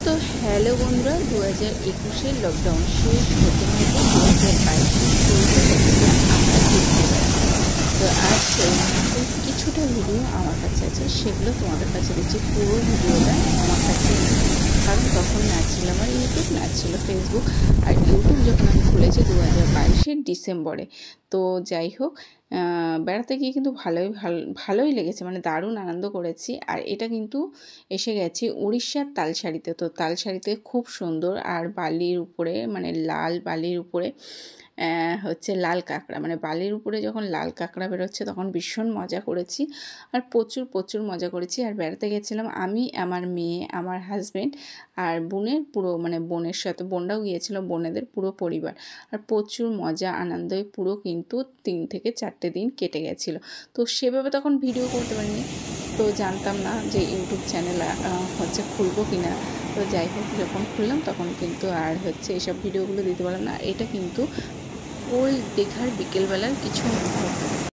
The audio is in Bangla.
তো হ্যালো বন্ধুরা, 2021-এর লকডাউন শেষ হতে হতে 2022 শুরু হচ্ছে। আমরা ঘুরতে বেড়াচ্ছি। তো আজ সেই মুহূর্তে কিছুটা ভিডিও আমার কাছে আছে, সেগুলো তোমাদের কাছে দিচ্ছি। পুরো ভিডিওটা আমার কাছে নেই, কারণ তখন না ছিল আমার ইউটিউব, না ছিল ফেসবুক। আর ইউটিউব যখন আমি খুলেছি 2022-এর ডিসেম্বরে। তো যাই হোক, বেড়াতে গিয়ে কিন্তু ভালোই লেগেছে, মানে দারুণ আনন্দ করেছি। আর এটা কিন্তু এসে গেছি উড়িষ্যার তালসারিতে। তো তালসারিতে খুব সুন্দর, আর বালির উপরে, মানে লাল বালির উপরে হচ্ছে লাল কাঁকড়া, মানে বালির উপরে যখন লাল কাঁকড়া বেরোচ্ছে তখন ভীষণ মজা করেছি। আর প্রচুর মজা করেছি। আর বেড়াতে গেছিলাম আমি, আমার মেয়ে, আমার হাজব্যান্ড আর বোনের সাথে, বোনরাও গিয়েছিল, বোনেদের পুরো পরিবার। আর প্রচুর মজা আনন্দে পুরো কিন্তু 3 থেকে 4টে দিন কেটে গেছিলো। তো সেভাবে তখন ভিডিও করতে পারিনি, তো জানতাম না যে ইউটিউব চ্যানেল হচ্ছে খুলবো কিনা। তো যাই হোক, যখন খুললাম তখন কিন্তু আর হচ্ছে এসব ভিডিওগুলো দিতে পারলাম না। এটা কিন্তু ওল্ড দীঘার বিকেলবেলার কিছু মুহূর্ত।